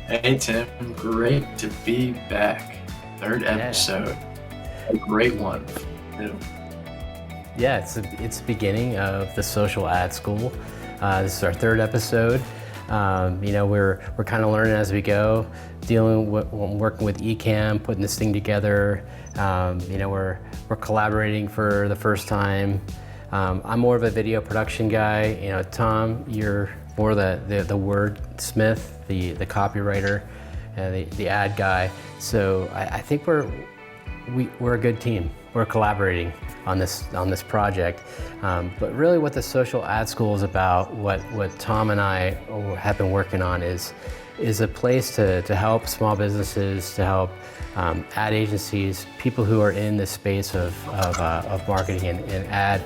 Hey Tim, great to be back. Third Yeah, episode, a great one. Too. yeah. It's the beginning of the Social Ad School. This is our third episode. We're kind of learning as we go, working with Ecamm, putting this thing together. We're collaborating for the first time. I'm more of a video production guy. Tom, you're more the wordsmith, the copywriter, the ad guy. So I think we're a good team. We're collaborating on this project. But really what the Social Ad School is about, what Tom and I have been working on is a place to help small businesses, to help ad agencies, people who are in the space of marketing and ad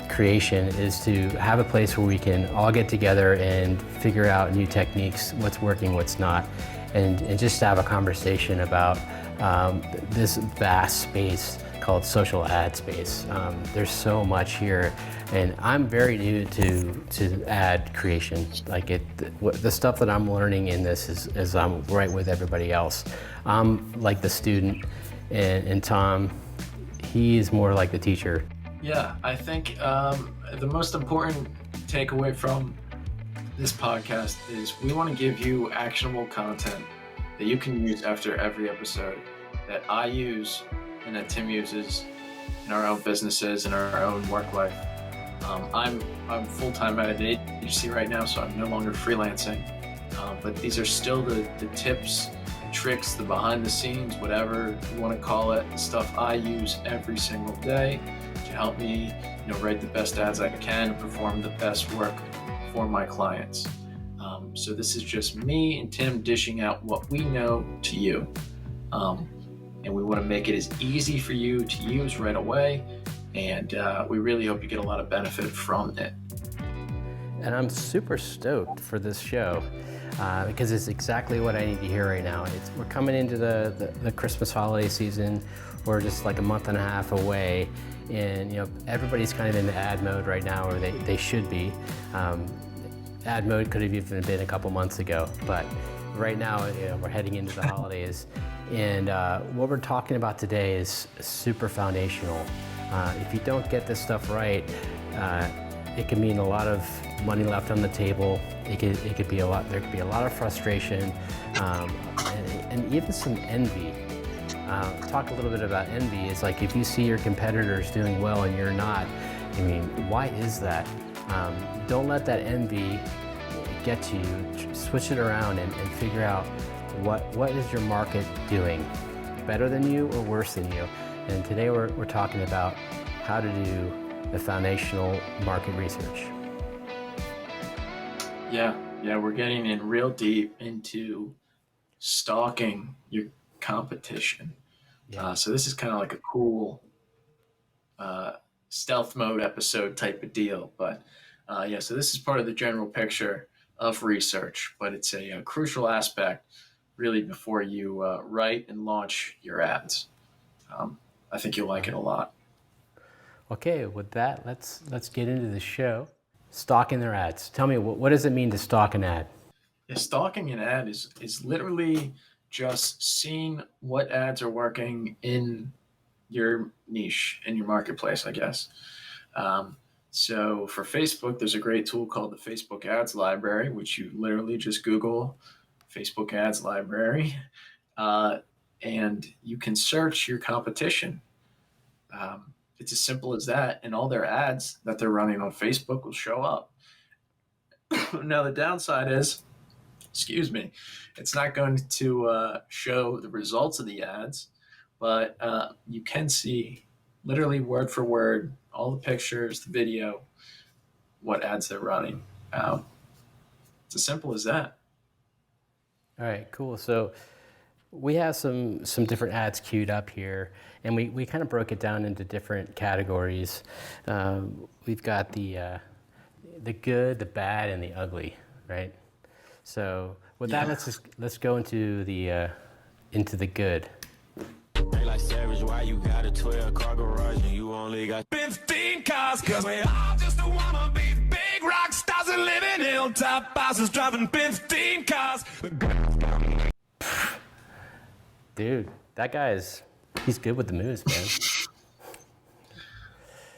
creation, is to have a place where we can all get together and figure out new techniques, what's working, what's not, and just have a conversation about this vast space called social ad space. There's so much here, and I'm very new to ad creation. The stuff that I'm learning in this is I'm right with everybody else. I'm like the student, and Tom, he's more like the teacher. Yeah, I think the most important takeaway from this podcast is we want to give you actionable content that you can use after every episode, that I use and that Tim uses in our own businesses and our own work life. I'm full-time at an agency right now, so I'm no longer freelancing. But these are still the tips, tricks, the behind the scenes, whatever you want to call it, stuff I use every single day to help me, write the best ads I can and perform the best work for my clients. So this is just me and Tim dishing out what we know to you. And we want to make it as easy for you to use right away. And we really hope you get a lot of benefit from it. And I'm super stoked for this show because it's exactly what I need to hear right now. We're coming into the Christmas holiday season. We're just like a month and a half away. And everybody's kind of in the ad mode right now, or they should be. Ad mode could have even been a couple months ago, but right now we're heading into the holidays. And what we're talking about today is super foundational. If you don't get this stuff right, it can mean a lot of money left on the table. It could be a lot. There could be a lot of frustration, and even some envy. Talk a little bit about envy. It's like if you see your competitors doing well and you're not. I mean, why is that? Don't let that envy get to you. Switch it around and figure out what is your market doing, better than you or worse than you. And today we're talking about how to do the foundational market research. Yeah, we're getting in real deep into stalking your competition. Yeah. So this is kind of like a cool stealth mode episode type of deal. But so this is part of the general picture of research, but it's a crucial aspect really before you write and launch your ads. I think you'll like it a lot. Okay, with that, let's get into the show. Stalking their ads. Tell me, what does it mean to stalk an ad? Yeah, stalking an ad is literally just seeing what ads are working in your niche, in your marketplace, I guess. So for Facebook, there's a great tool called the Facebook Ads Library, which you literally just Google Facebook Ads Library, and you can search your competition. It's as simple as that, and all their ads that they're running on Facebook will show up. Now, the downside is, excuse me, it's not going to show the results of the ads, but you can see literally word for word all the pictures, the video, what ads they're running. It's as simple as that. All right, cool. So we have some different ads queued up here, and we kind of broke it down into different categories. We've got the good, the bad, and the ugly, right? So with that, let's go into the good. They like Savage, why you got a 12-car garage and you only got 15 cars? Cause we all just wanna be big rock stars and living hilltop houses, driving 15 cars. Dude, he's good with the moves, man.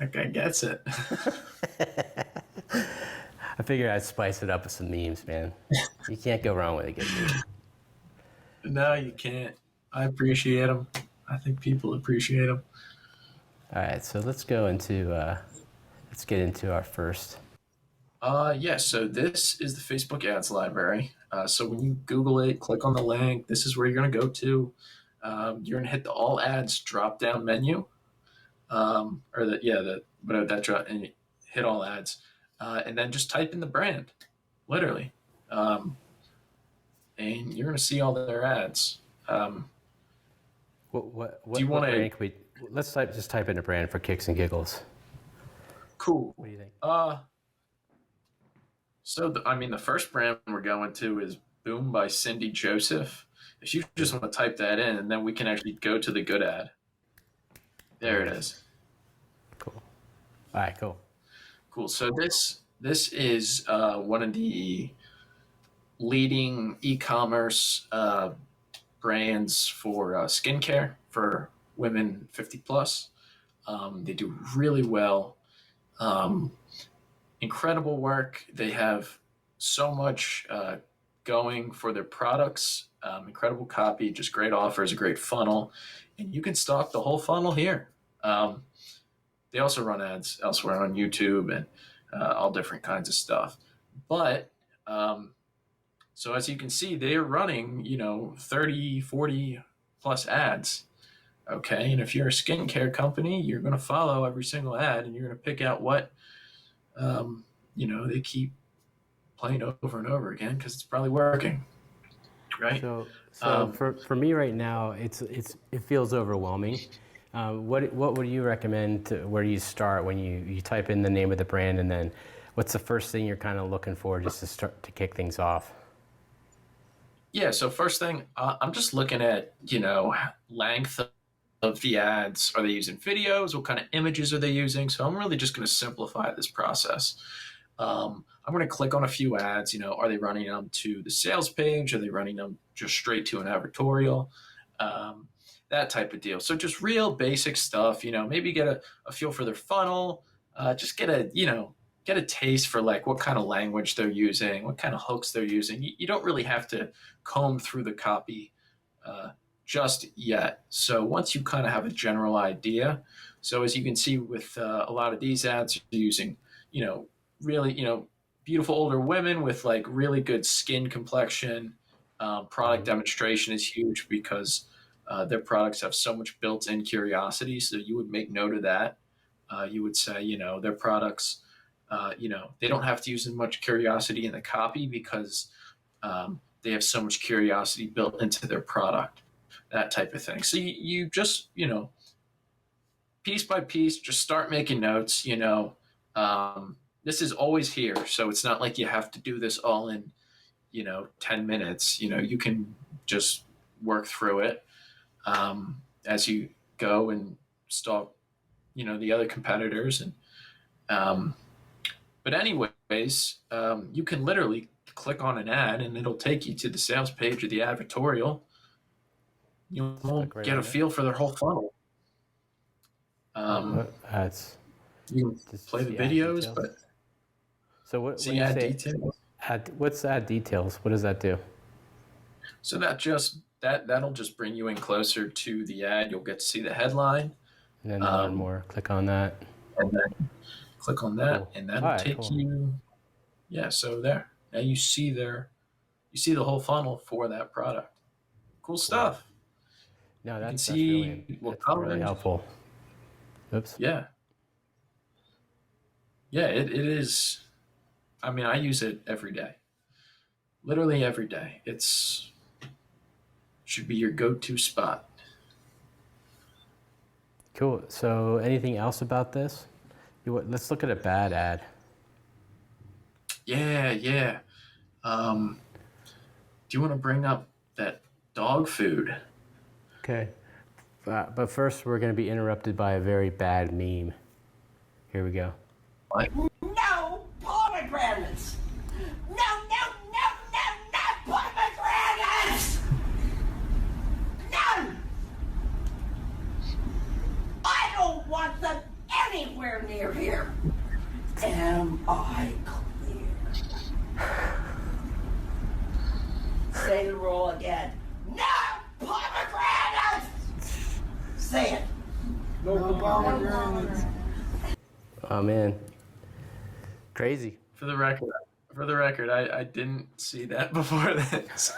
That guy gets it. I figured I'd spice it up with some memes, man. You can't go wrong with a good meme. No, you can't. I appreciate them. I think people appreciate them. All right, so let's get into our first. Yeah, so this is the Facebook ads library. So when you Google it, click on the link. This is where you're going to go to. You're going to hit the all ads drop down menu. Whatever that drop, and you hit all ads. And then just type in the brand, literally. And you're going to see all their ads. What do you want to? Let's type in a brand for kicks and giggles. Cool. What do you think? The first brand we're going to is Boom by Cindy Joseph. If you just want to type that in, and then we can actually go to the good ad. There it is. Cool. All right, cool. Cool. So this is one of the leading e-commerce brands for skincare for women 50 plus. They do really well. Incredible work. They have so much going for their products. Incredible copy, just great offers, a great funnel, and you can stock the whole funnel here. They also run ads elsewhere on YouTube and all different kinds of stuff. But so as you can see, they're running, 30, 40 plus ads. Okay. And if you're a skincare company, you're going to follow every single ad and you're going to pick out what, they keep playing over and over again because it's probably working. Right. So for me right now, it feels overwhelming. What would you recommend? Where do you start when you type in the name of the brand, and then what's the first thing you're kind of looking for just to start to kick things off? Yeah. So first thing, I'm just looking at length of the ads. Are they using videos? What kind of images are they using? So I'm really just going to simplify this process. I'm going to click on a few ads. Are they running them to the sales page? Are they running them just straight to an advertorial? That type of deal. So just real basic stuff, maybe get a feel for their funnel, just get a taste for like what kind of language they're using, what kind of hooks they're using. You don't really have to comb through the copy just yet. So once you kind of have a general idea, so as you can see with a lot of these ads, you're using, really, beautiful older women with like really good skin complexion. Product demonstration is huge because their products have so much built-in curiosity. So you would make note of that. You would say, their products, they don't have to use as much curiosity in the copy because they have so much curiosity built into their product, that type of thing. So you just, piece by piece, just start making notes, this is always here. So it's not like you have to do this all in, 10 minutes, you can just work through it as you go and stalk, the other competitors. And, but anyways, you can literally click on an ad and it'll take you to the sales page or the advertorial. You'll get a feel for their whole funnel. Ads. You can play the videos, but so what? See ad details. What's ad details? What does that do? So that'll just bring you in closer to the ad. You'll get to see the headline. And then learn more. Click on that. And then click on that, cool. And that'll take you. Yeah. So there. Now you see the whole funnel for that product. Cool stuff. No, that's really helpful. Oops. Yeah. Yeah, it is. I mean, I use it every day. Literally every day. Should be your go-to spot. Cool. So anything else about this? Let's look at a bad ad. Yeah. Do you want to bring up that dog food? Okay. But first, we're going to be interrupted by a very bad meme. Here we go. What? No pomegranates! No pomegranates! None! say the rule again. No pomegranates! Say it. No pomegranates. Oh man, crazy. For the record, I didn't see that before this.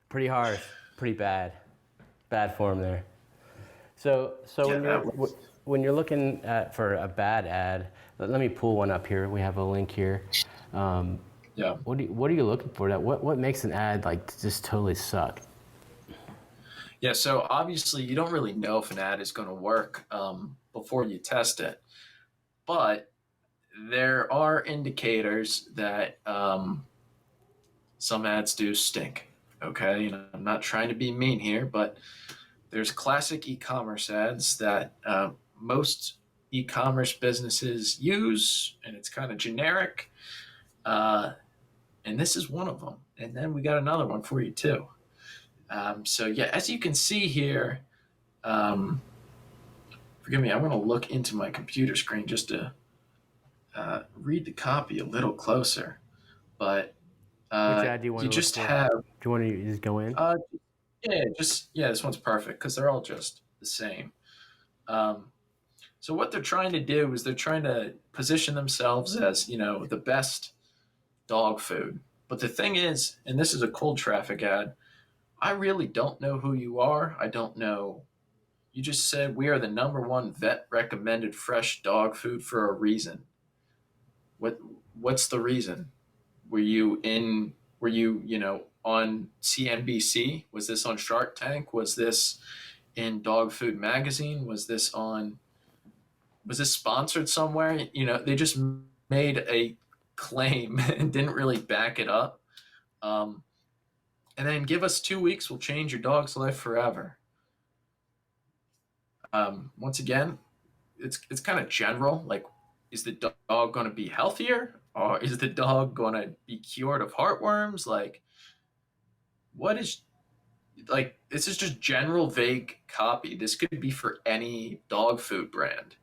Pretty harsh, pretty bad form there. So Yeah, when you're looking for a bad ad, let me pull one up here. We have a link here. Yeah. What are you looking for? What makes an ad like just totally suck? Yeah, so obviously you don't really know if an ad is going to work before you test it, but there are indicators that some ads do stink. Okay, I'm not trying to be mean here, but there's classic e-commerce ads that most e-commerce businesses use, and it's kind of generic. And this is one of them. And then we got another one for you too. So yeah, as you can see here, forgive me, I'm going to look into my computer screen just to read the copy a little closer. But Which ad do you want you to just look for? have, Do you want to just go in? this one's perfect because they're all just the same. So what they're trying to do is they're trying to position themselves as, the best dog food. But the thing is, and this is a cold traffic ad, I really don't know who you are. I don't know. You just said we are the #1 vet recommended fresh dog food for a reason. What's the reason? Were you, on CNBC? Was this on Shark Tank? Was this in Dog Food Magazine? Was this sponsored somewhere? They just made a claim and didn't really back it up. And then give us 2 weeks, we'll change your dog's life forever. Once again, it's kind of general. Like, is the dog going to be healthier, or is the dog going to be cured of heartworms? Like, what is like? This is just general, vague copy. This could be for any dog food brand.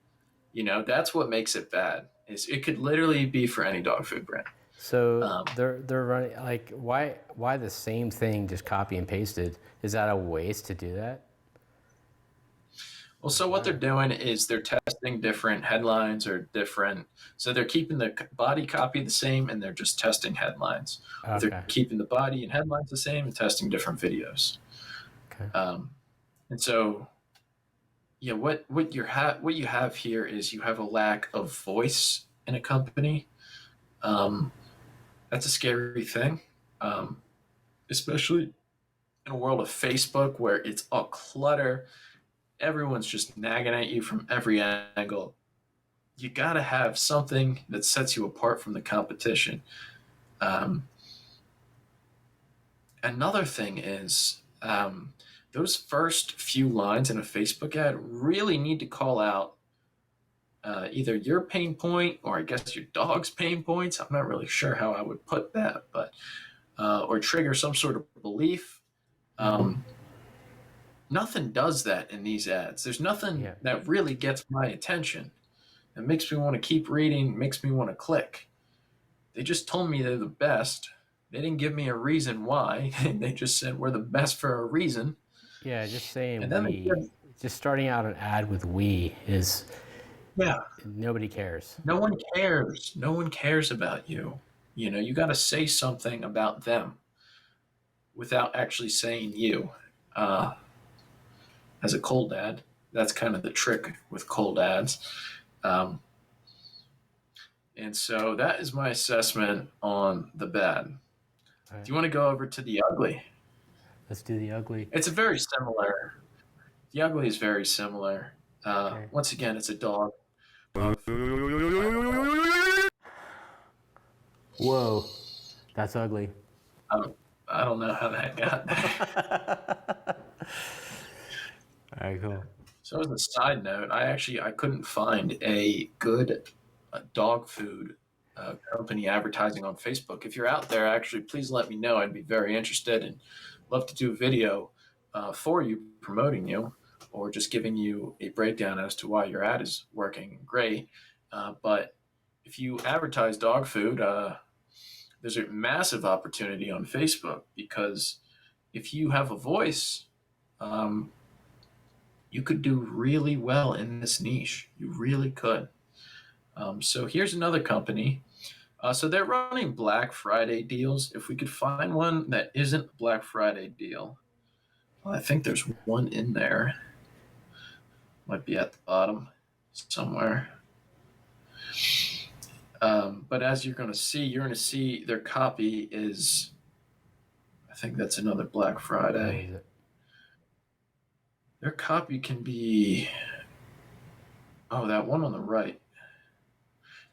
That's what makes it bad. It could literally be for any dog food brand. So they're running like why the same thing just copy and pasted? Is that a waste to do that? Well, so what they're doing is they're testing different headlines or different. So they're keeping the body copy the same, and they're just testing headlines. Or Okay. they're keeping the body and headlines the same and testing different videos. Okay. And so, yeah, what you have here is you have a lack of voice in a company. That's a scary thing, especially in a world of Facebook where it's all clutter. Everyone's just nagging at you from every angle. You got to have something that sets you apart from the competition. Another thing is those first few lines in a Facebook ad really need to call out either your pain point or I guess your dog's pain points. I'm not really sure how I would put that, but or trigger some sort of belief. Nothing does that in these ads. There's nothing that really gets my attention. It makes me want to keep reading, makes me want to click. They just told me they're the best. They didn't give me a reason why. They just said we're the best for a reason. Yeah, just saying And then just starting out an ad with "we" is yeah. nobody cares. No one cares. No one cares about you. You got to say something about them without actually saying you. As a cold ad, that's kind of the trick with cold ads. And so that is my assessment on the bad. Right. Do you want to go over to the ugly? Let's do the ugly. It's a very similar. The ugly is very similar. Okay. Once again, it's a dog. Whoa, that's ugly. I don't know how that got there. All right, cool. So as a side note, I couldn't find a good dog food company advertising on Facebook. If you're out there, actually, please let me know. I'd be very interested and love to do a video for you promoting you or just giving you a breakdown as to why your ad is working great. But if you advertise dog food, there's a massive opportunity on Facebook, because if you have a voice, you could do really well in this niche. You really could. So here's another company. So they're running Black Friday deals. If we could find one that isn't a Black Friday deal, well, I think there's one in there. Might be at the bottom somewhere. But as you're going to see their copy is, I think that's another Black Friday. Their copy can be, that one on the right.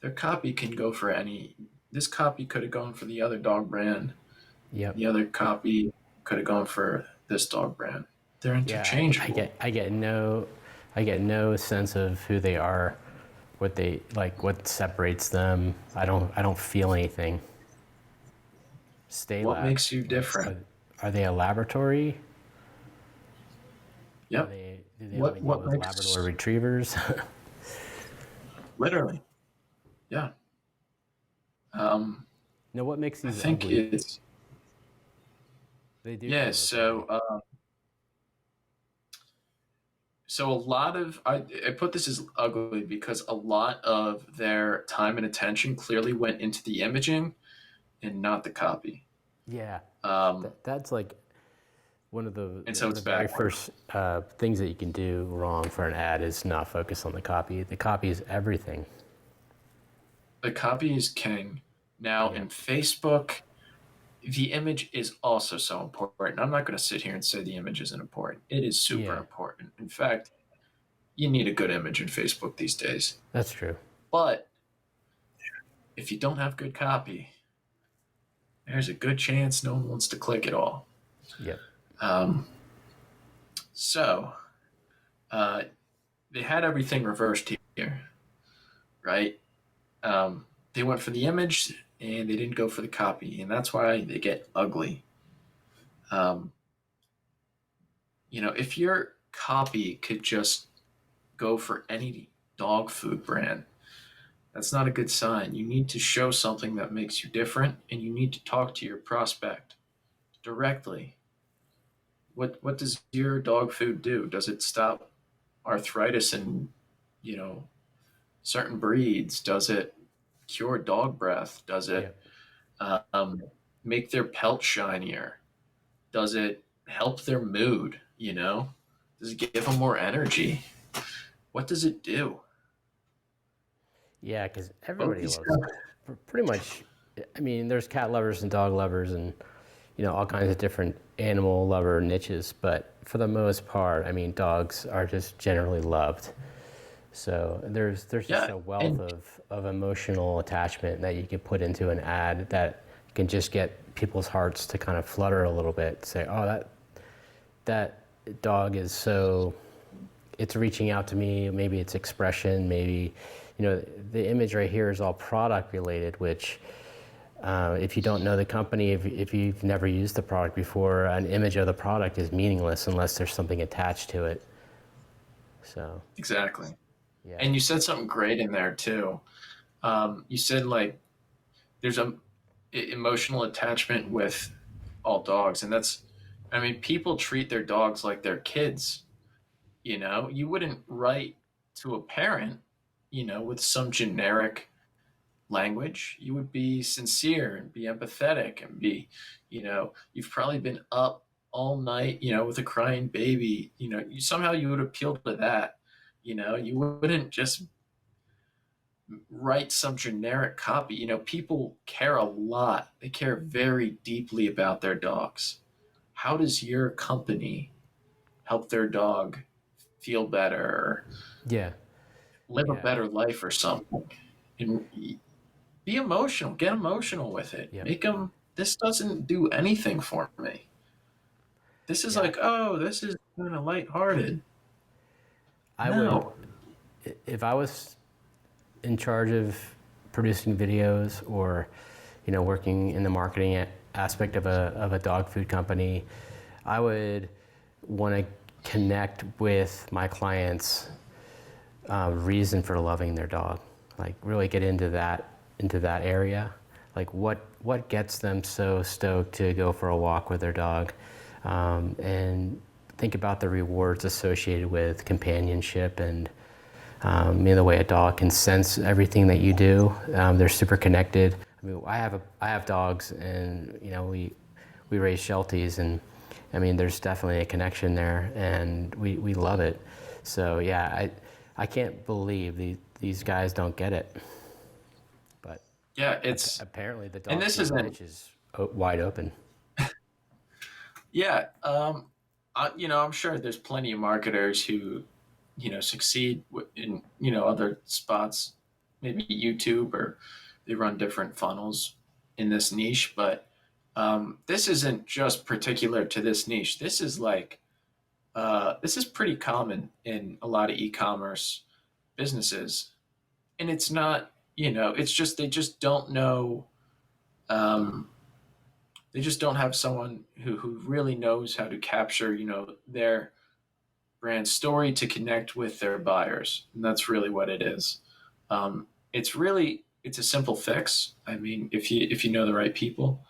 Their copy can go for any. This copy could have gone for the other dog brand. Yep. The other copy could have gone for this dog brand. They're interchangeable. Yeah, I get no sense of who they are, what they like, what separates them. I don't feel anything. What makes you different? Are they a laboratory? Yep. Do they only deal with Labrador retrievers? Literally. Yeah. Now, what makes these? I think ugly? it's. They do. Yeah. So a lot of I put this as ugly because a lot of their time and attention clearly went into the imaging, and not the copy. Yeah. That's like one of the, it's very first things that you can do wrong for an ad is not focus on the copy. The copy is everything. The copy is king. Now in Facebook, the image is also so important. I'm not going to sit here and say the image isn't important. It is super important. In fact, you need a good image in Facebook these days. That's true. But if you don't have good copy, there's a good chance no one wants to click at all. Yep. So they had everything reversed here, right? They went for the image and they didn't go for the copy, and that's why they get ugly. If your copy could just go for any dog food brand, that's not a good sign. You need to show something that makes you different, and you need to talk to your prospect directly. What does your dog food do? Does it stop arthritis in, certain breeds? Does it cure dog breath? Does it make their pelt shinier? Does it help their mood? Does it give them more energy? What does it do? Yeah, because everybody loves pretty much. I mean, there's cat lovers and dog lovers and all kinds of different animal lover niches, but for the most part, I mean, dogs are just generally loved. So there's just a wealth of emotional attachment that you can put into an ad that can just get people's hearts to kind of flutter a little bit. Say, oh, that dog is so, it's reaching out to me. Maybe it's expression. Maybe, the image right here is all product related, which if you don't know the company, if you've never used the product before, an image of the product is meaningless unless there's something attached to it. So exactly. Yeah. And you said something great in there too. You said there's a emotional attachment with all dogs, and people treat their dogs like they're kids. You wouldn't write to a parent, with some generic language. You would be sincere and be empathetic and be, you've probably been up all night, with a crying baby. Somehow you would appeal to that. You wouldn't just write some generic copy. People care a lot. They care very deeply about their dogs. How does your company help their dog feel better? Yeah. Live a better life or something. And be emotional. Get emotional with it. Yep. Make them, this doesn't do anything for me. This is this is kind of lighthearted. I would, if I was in charge of producing videos or, working in the marketing aspect of a dog food company, I would want to connect with my clients' reason for loving their dog. Like really get into that area. like what gets them so stoked to go for a walk with their dog, and think about the rewards associated with companionship and the way a dog can sense everything that you do. They're super connected. I mean, I have dogs, and we raise Shelties, and I mean, there's definitely a connection there, and we love it. So yeah, I can't believe these guys don't get it. But Yeah, it's apparently the and dog this food isn't. niche is wide open. Yeah, I'm sure there's plenty of marketers who, succeed in other spots, maybe YouTube, or they run different funnels in this niche. But this isn't just particular to this niche. This is pretty common in a lot of e-commerce businesses, and it's not. It's just they just don't know. Um, they just don't have someone who really knows how to capture their brand story to connect with their buyers, and that's really what it is. It's a simple fix. I mean, if you know the right people,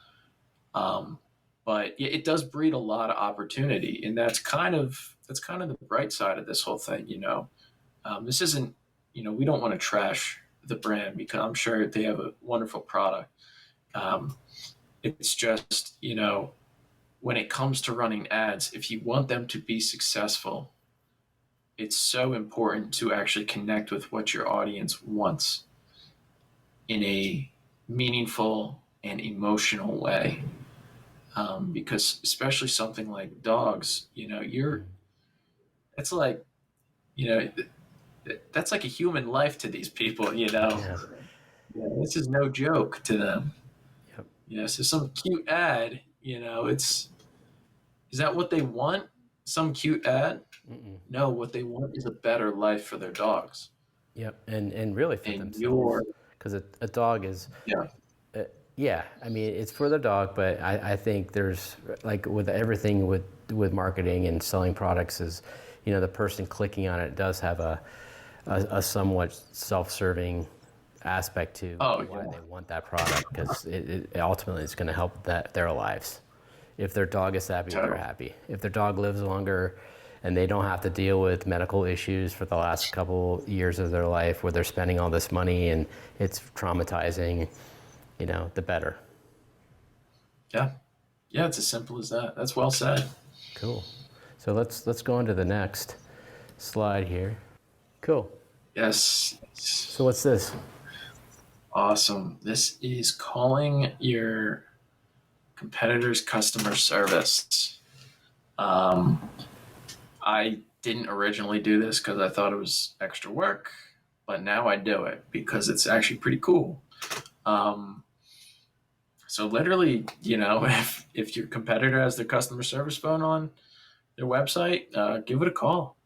um, but it does breed a lot of opportunity, and that's kind of the bright side of this whole thing. This isn't, we don't want to trash the brand because I'm sure they have a wonderful product. Um, it's just, when it comes to running ads, if you want them to be successful, it's so important to actually connect with what your audience wants in a meaningful and emotional way. Because especially something like dogs, it's like, you know, that's like a human life to these people. Yeah. Yeah, this is no joke to them. Yep. So some cute ad, is that what they want? Some cute ad? Mm-mm. No, what they want is a better life for their dogs. Yep. And really for And themselves, because a dog is. yeah, Yeah, I mean, it's for the dog, but I think there's like with everything with marketing and selling products is, the person clicking on it does have a somewhat self-serving aspect to oh why yeah, they want that product because it ultimately is going to help their lives. If their dog is happy, they're totally. happy. If their dog lives longer and they don't have to deal with medical issues for the last couple years of their life where they're spending all this money and it's traumatizing, the better. Yeah, yeah, it's as simple as that. That's well said. Cool. So let's go on to the next slide here. Cool. Yes, So what's this? awesome. This is calling your competitor's customer service. Um, I didn't originally do this because I thought it was extra work, but now I do it because it's actually pretty cool. Um, so literally, if your competitor has their customer service phone on their website, give it a call,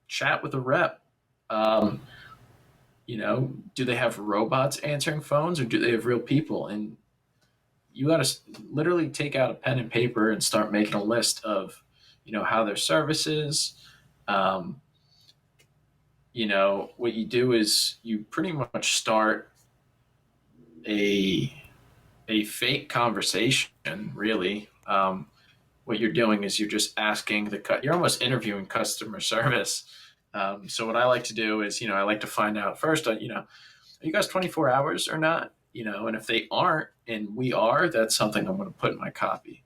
chat with a rep. Um, do they have robots answering phones or do they have real people? And you got to literally take out a pen and paper and start making a list of, how their service is. Um, what you do is you pretty much start a fake conversation, really. What you're doing is you're just asking you're almost interviewing customer service. So what I like to do is, I like to find out first, are you guys 24 hours or not? And if they aren't, and we are, that's something I'm going to put in my copy.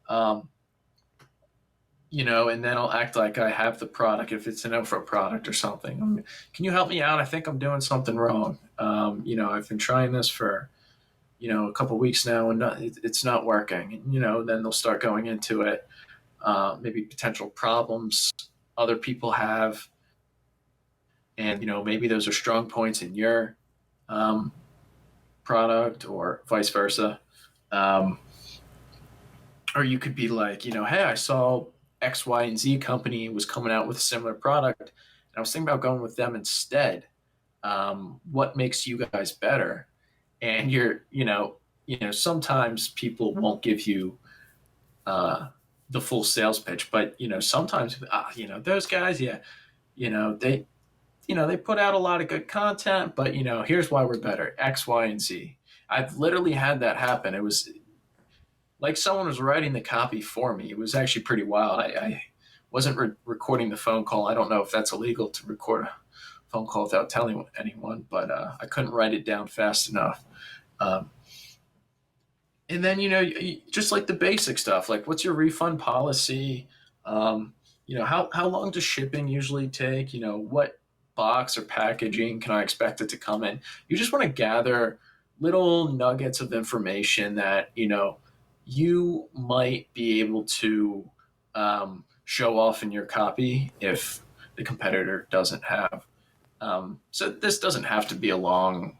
Um, and then I'll act like I have the product if it's an info product or something. Can you help me out? I think I'm doing something wrong. I've been trying this for, a couple of weeks now and it's not working. And, then they'll start going into it, maybe potential problems other people have. And, maybe those are strong points in your um, product or vice versa. Um, or you could be like, hey, I saw X, Y, and Z company was coming out with a similar product. And I was thinking about going with them instead. What makes you guys better? And sometimes people won't give you the full sales pitch, but sometimes those guys, yeah, they they put out a lot of good content, but here's why we're better: X, Y, and Z. I've literally had that happen. It was like someone was writing the copy for me. It was actually pretty wild. I wasn't recording the phone call. I don't know if that's illegal to record a phone call without telling anyone, but I couldn't write it down fast enough. Um, and then, just like the basic stuff, like what's your refund policy? Um, how long does shipping usually take? What box or packaging can I expect it to come in? You just want to gather little nuggets of information that, you might be able to show off in your copy if the competitor doesn't have. So this doesn't have to be a long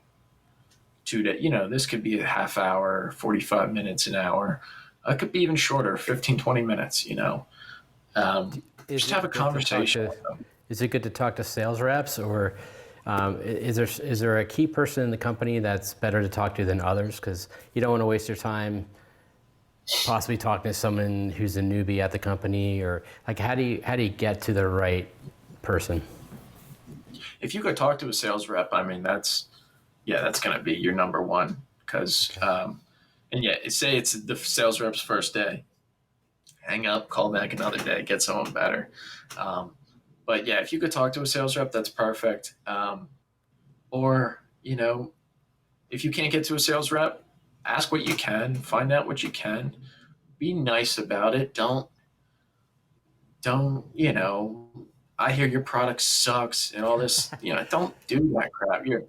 2 day. This could be a half hour, 45 minutes, an hour. It could be even shorter, 15, 20 minutes, just have a conversation. Is it good to talk to sales reps, or is there a key person in the company that's better to talk to than others? Because you don't want to waste your time possibly talking to someone who's a newbie at the company, or like how do you get to the right person? If you could talk to a sales rep, I mean, that's going to be your number one, because, say it's the sales rep's first day, hang up, call back another day, get someone better. But yeah, if you could talk to a sales rep, that's perfect. Or, if you can't get to a sales rep, ask what you can, find out what you can, be nice about it. Don't, I hear your product sucks and all this, don't do that crap. You're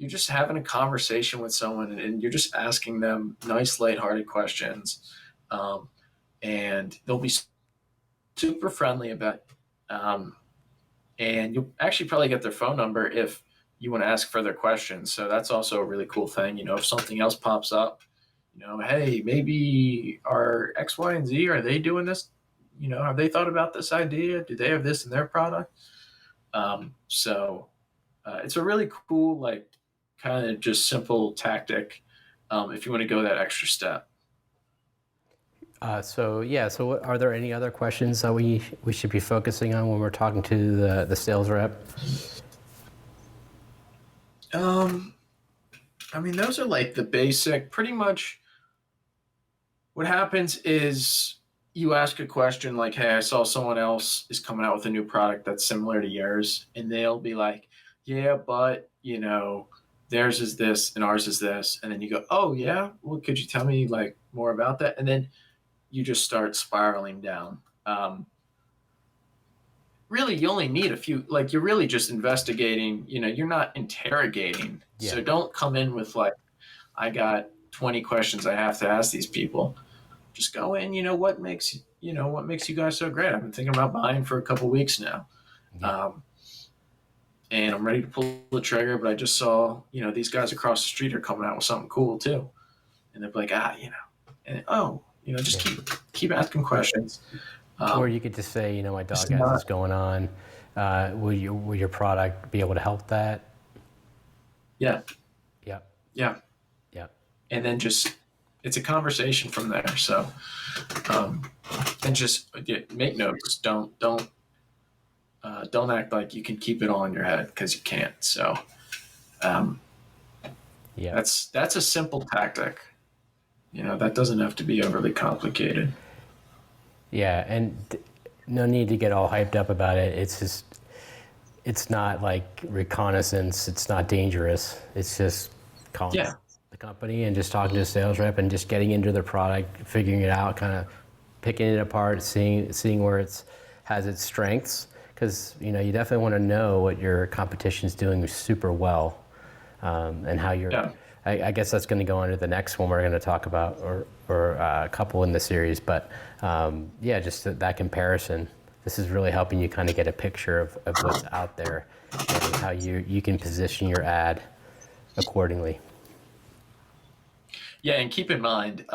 just having a conversation with someone, and you're just asking them nice, lighthearted questions. And they'll be super friendly about it. And you'll actually probably get their phone number if you want to ask further questions. So that's also a really cool thing. If something else pops up, hey, maybe are X, Y, and Z, are they doing this? Have they thought about this idea? Do they have this in their product? It's a really cool, like, kind of just simple tactic if you want to go that extra step. So are there any other questions that we should be focusing on when we're talking to the sales rep? I mean, those are like the basic. Pretty much what happens is you ask a question like, hey, I saw someone else is coming out with a new product that's similar to yours, and they'll be like, yeah, but theirs is this and ours is this. And then you go, oh yeah, well, could you tell me like more about that? And then you just start spiraling down. Really, you only need a few, like, you're really just investigating, you're not interrogating. Yeah. So don't come in with like, I got 20 questions I have to ask these people. Just go in, what makes you guys so great? I've been thinking about buying for a couple weeks now. Yeah. And I'm ready to pull the trigger, but I just saw, these guys across the street are coming out with something cool too. And they're like, just keep asking questions. Or you could just say, my dog has this going on. Will your product be able to help that? Yeah. Yeah. Yeah. Yeah. And then it's a conversation from there. So, and just make notes. Don't act like you can keep it all in your head, because you can't. So, that's a simple tactic. That doesn't have to be overly complicated. Yeah, and no need to get all hyped up about it. It's not like reconnaissance. It's not dangerous. It's just calling the company and just talking to a sales rep and just getting into the product, figuring it out, kind of picking it apart, seeing where it has its strengths. Because you definitely want to know what your competition's doing super well, and how you're. Yeah. I guess that's going to go into the next one we're going to talk about, or a couple in the series. But just that comparison. This is really helping you kind of get a picture of what's out there and how you can position your ad accordingly. Yeah, and keep in mind,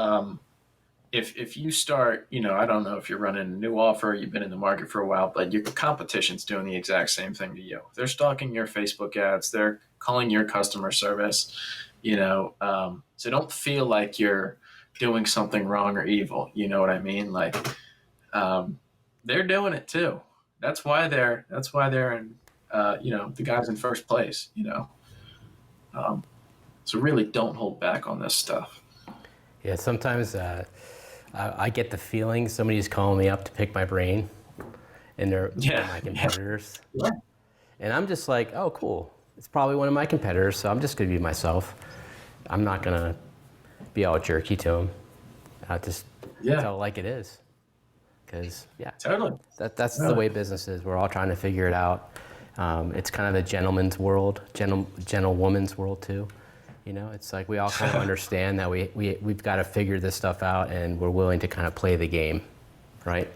if you start, I don't know if you're running a new offer, you've been in the market for a while, but your competition's doing the exact same thing to you. They're stalking your Facebook ads. They're calling your customer service. So don't feel like you're doing something wrong or evil. You know what I mean? Like, they're doing it too. That's why they're in, the guys in first place, So really don't hold back on this stuff. Yeah, sometimes I get the feeling somebody's calling me up to pick my brain, and they're one of my competitors. Yeah. And I'm just like, oh, cool. It's probably one of my competitors, so I'm just going to be myself. I'm not going to be all jerky to them. I just tell it like it is. Because, Totally. that's the way business is. We're all trying to figure it out. It's kind of a gentleman's world, gentlewoman's world too. You know, it's like we all kind of understand that we've got to figure this stuff out, and we're willing to kind of play the game, right?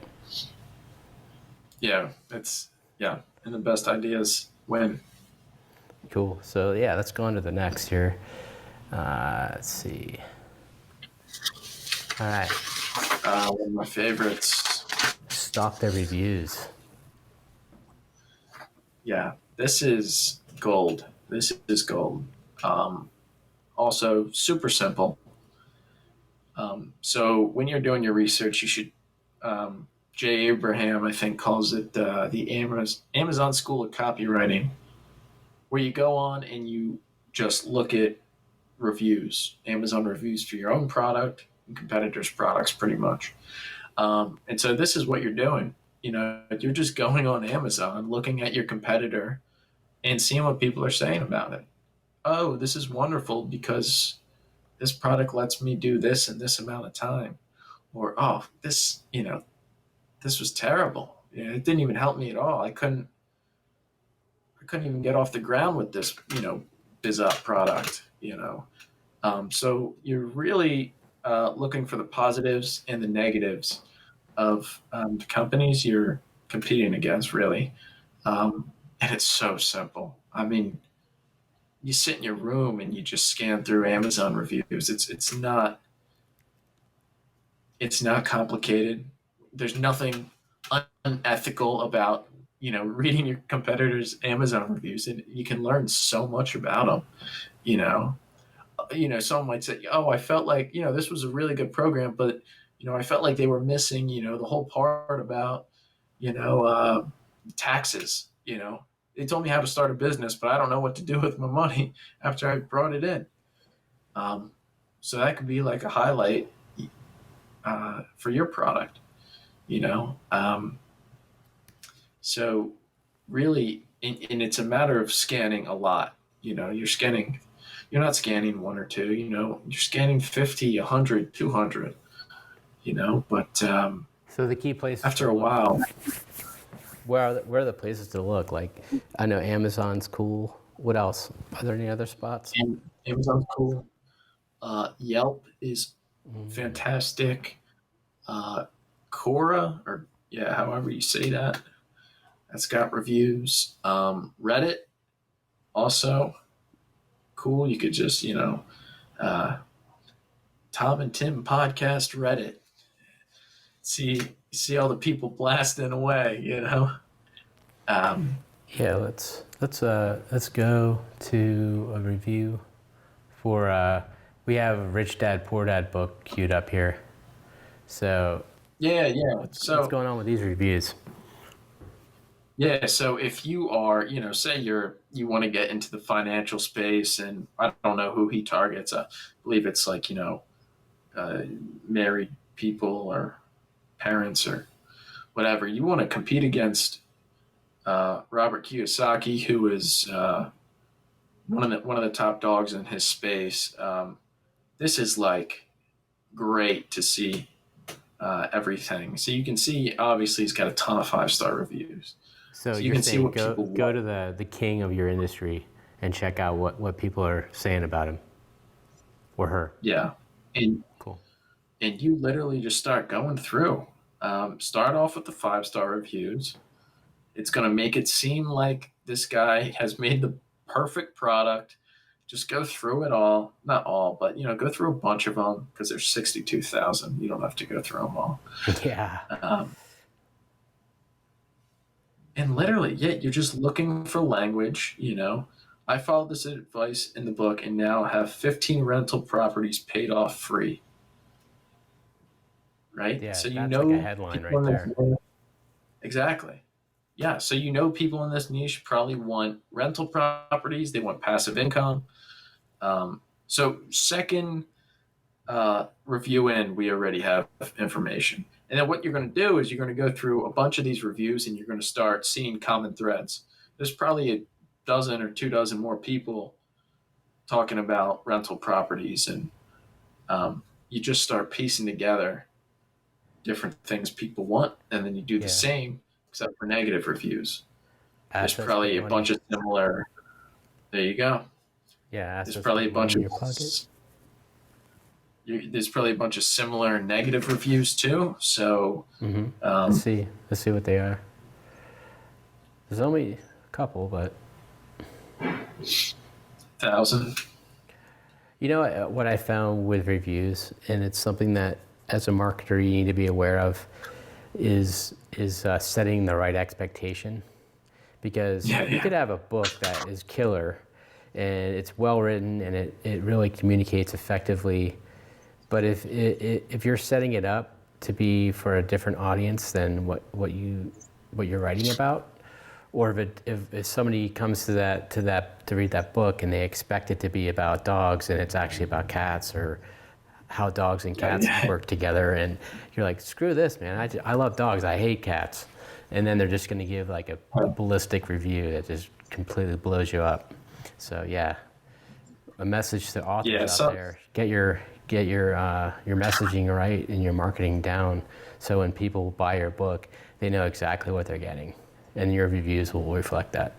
Yeah, and the best ideas win. Cool. So yeah, let's go on to the next here. Let's see. All right. One of my favorites. Stop the reviews. Yeah, this is gold. This is gold. Also, super simple. So when you're doing your research, you should. Jay Abraham, I think, calls it the Amazon School of Copywriting, where you go on and you just look at reviews, Amazon reviews for your own product and competitors' products, pretty much. And so this is what you're doing. You know, you're just going on Amazon, looking at your competitor, and seeing what people are saying about it. Oh, this is wonderful because this product lets me do this in this amount of time. Or, oh, this was terrible. It didn't even help me at all. I couldn't even get off the ground with this, BizUp product, So you're really looking for the positives and the negatives of the companies you're competing against, really. And it's so simple. I mean, you sit in your room and you just scan through Amazon reviews. It's not complicated. There's nothing unethical about reading your competitors' Amazon reviews, and you can learn so much about them. Someone might say, "Oh, I felt like this was a really good program, but I felt like they were missing the whole part about taxes. They told me how to start a business, but I don't know what to do with my money after I brought it in." So that could be like a highlight for your product. So really, and it's a matter of scanning a lot. You're not scanning one or two, you're scanning 50, 100, 200, but so the key place after a while, where are the places to look? Like, I know Amazon's cool. What else? Are there any other spots? Amazon's cool. Yelp is fantastic. Quora, however you say that, that's got reviews. Reddit, also cool. You could just, Tom and Tim podcast Reddit. See all the people blasting away, Let's go to a review for we have a Rich Dad Poor Dad book queued up here. So what's going on with these reviews? Yeah, so if you are, say you want to get into the financial space, and I don't know who he targets. I believe it's like, married people or parents or whatever. You want to compete against Robert Kiyosaki, who is one of the top dogs in his space. This is like great to see everything. So you can see, obviously, he's got a ton of 5-star reviews. So you can see go to the king of your industry and check out what people are saying about him or her. Yeah. And cool. And you literally just start going through. Start off with the 5-star reviews. It's going to make it seem like this guy has made the perfect product. Just go through it all. Not all, but, go through a bunch of them, because there's 62,000. You don't have to go through them all. Yeah. And literally, you're just looking for language, I followed this advice in the book and now have 15 rental properties paid off free. Right? Yeah, so that's like a headline right there. Exactly. Yeah, so people in this niche probably want rental properties. They want passive income. So second review in, we already have information. And then what you're going to do is you're going to go through a bunch of these reviews and you're going to start seeing common threads. There's probably a dozen or 2 dozen more people talking about rental properties, and you just start piecing together different things people want, and then you do the Yeah. same, except for negative reviews. There's Assets probably put a money. bunch of similar. There you go. Yeah, There's assets probably a put money bunch in of. your pocket. There's probably a bunch of similar negative reviews too. So Let's see what they are. There's only a couple, but 1,000. you know what I found with reviews, and it's something that as a marketer you need to be aware of, is setting the right expectation. Because you could have a book that is killer, and it's well written, and it really communicates effectively. But if you're setting it up to be for a different audience than what you're writing about, or if somebody comes to read that book and they expect it to be about dogs and it's actually about cats, or how dogs and cats work together, and you're like, screw this, man, I love dogs, I hate cats, and then they're just going to give like a ballistic review that just completely blows you up. So yeah, a message to authors out there: get your messaging right and your marketing down, so when people buy your book, they know exactly what they're getting, and your reviews will reflect that.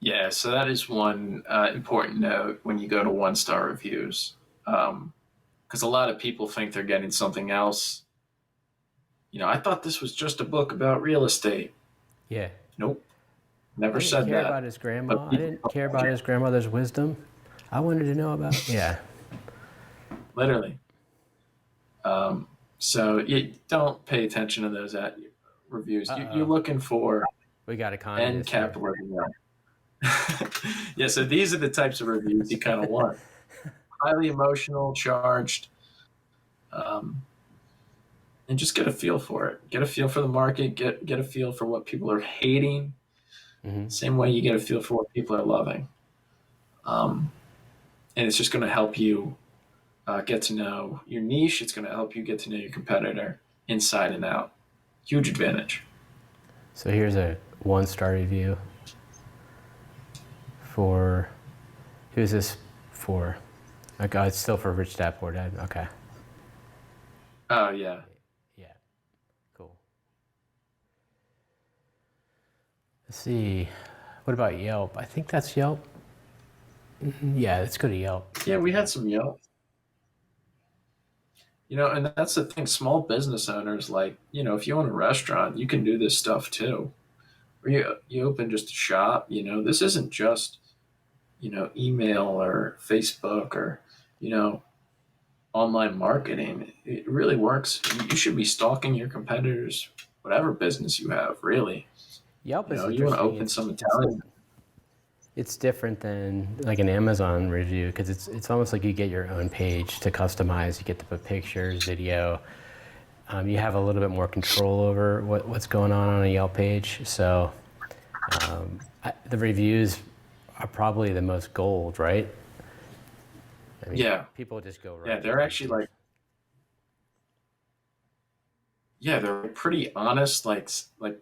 Yeah, so that is one important note when you go to 1-star reviews, because a lot of people think they're getting something else. I thought this was just a book about real estate. Yeah. Nope. Never I said didn't care that. about his grandma. I didn't care about his grandmother's wisdom. I wanted to know about. Yeah. Literally. So you don't pay attention to those reviews. You're looking for We got a end cap review. Yeah, so these are the types of reviews you kind of want. Highly emotional, charged, and just get a feel for it. Get a feel for the market. Get a feel for what people are hating. Same way you get a feel for what people are loving. And it's just going to help you get to know your niche. It's going to help you get to know your competitor inside and out. Huge advantage. So here's a 1-star review for, who's this for? Okay, it's still for Rich Dad Poor Dad. Okay. Oh, yeah. Yeah. Cool. Let's see. What about Yelp? I think that's Yelp. Yeah, let's go to Yelp. Yeah, we had some Yelp. And that's the thing. Small business owners, like, if you own a restaurant, you can do this stuff too. Or you open just a shop. This isn't just, email or Facebook or, online marketing. It really works. You should be stalking your competitors, whatever business you have, really. Yelp is You want to open some Italian. It's different than like an Amazon review, because it's almost like you get your own page to customize. You get to put pictures, video. You have a little bit more control over what's going on a Yelp page. So the reviews are probably the most gold, right? I mean, Yeah. People just go right. Yeah, they're actually they're pretty honest, like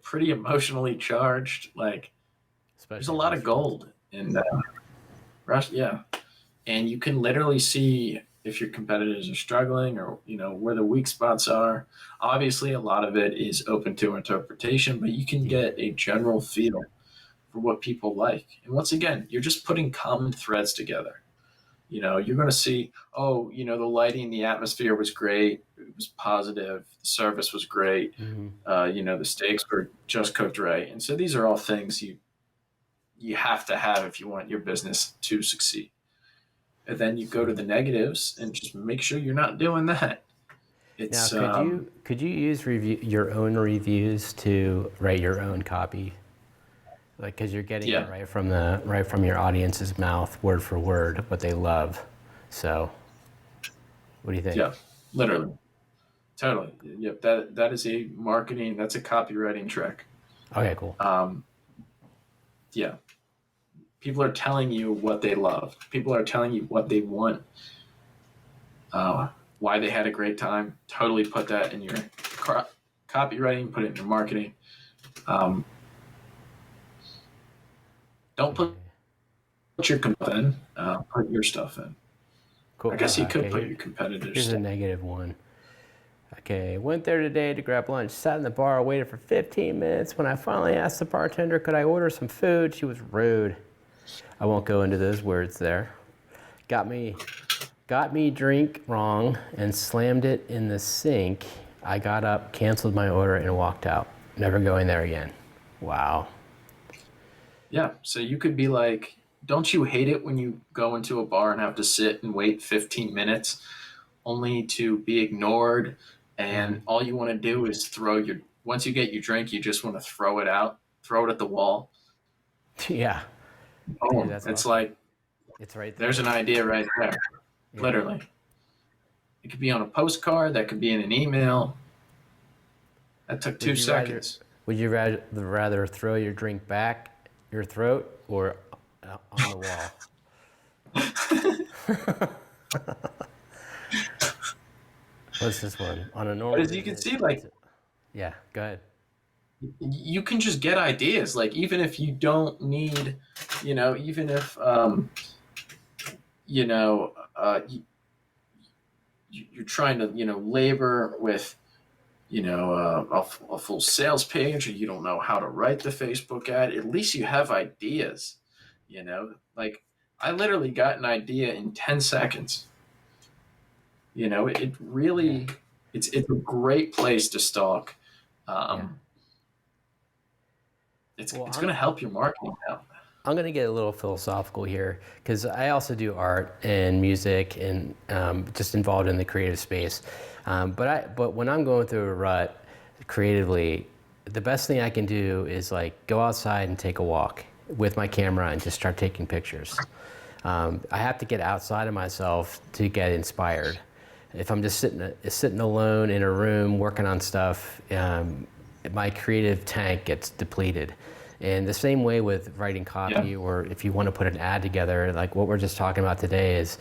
pretty emotionally charged. Like, there's a lot of gold in Russia. Yeah, and you can literally see if your competitors are struggling, or where the weak spots are. Obviously, a lot of it is open to interpretation, but you can get a general feel for what people like. And once again, you're just putting common threads together. You're going to see, the lighting, the atmosphere was great. It was positive. The service was great. The steaks were just cooked right. And so these are all things you have to have if you want your business to succeed. And then you go to the negatives and just make sure you're not doing that. It's, now, could you use your own reviews to write your own copy? Like, because you're getting it right from your audience's mouth, word for word, what they love. So, what do you think? Yeah, literally, totally. Yep, that is a marketing. That's a copywriting trick. Okay, cool. Yeah, People are telling you what they love. People are telling you what they want. Why they had a great time. Totally put that in your copywriting. Put it in your marketing. Don't put your in. Put your stuff in. Cool. I guess you could put here- your competitors. Here's a negative one. Okay, went there today to grab lunch, sat in the bar, waited for 15 minutes. When I finally asked the bartender, could I order some food? She was rude. I won't go into those words there. Got me drink wrong and slammed it in the sink. I got up, canceled my order, and walked out. Never going there again. Wow. Yeah, so you could be like, don't you hate it when you go into a bar and have to sit and wait 15 minutes only to be ignored, and all you want to do is once you get your drink, you just want to throw it out, throw it at the wall. Yeah. Oh, Dude, that's it's awesome. like, It's right there. there's an idea right there, literally. It could be on a postcard, that could be in an email. That took 2 seconds. Would you rather throw your drink back your throat or on the wall? What's this one? On a normal. But as you can see, like, yeah, go ahead. you can just get ideas. Like, even if you don't need, even if, you're trying to, labor with, a full sales page, or you don't know how to write the Facebook ad, at least you have ideas, like I literally got an idea in 10 seconds. It really, it's a great place to stalk. It's going to help your marketing out. I'm going to get a little philosophical here because I also do art and music and just involved in the creative space. But when I'm going through a rut creatively, the best thing I can do is like go outside and take a walk with my camera and just start taking pictures. I have to get outside of myself to get inspired. If I'm just sitting alone in a room working on stuff, my creative tank gets depleted. And the same way with writing copy, or if you want to put an ad together, like what we're just talking about today, is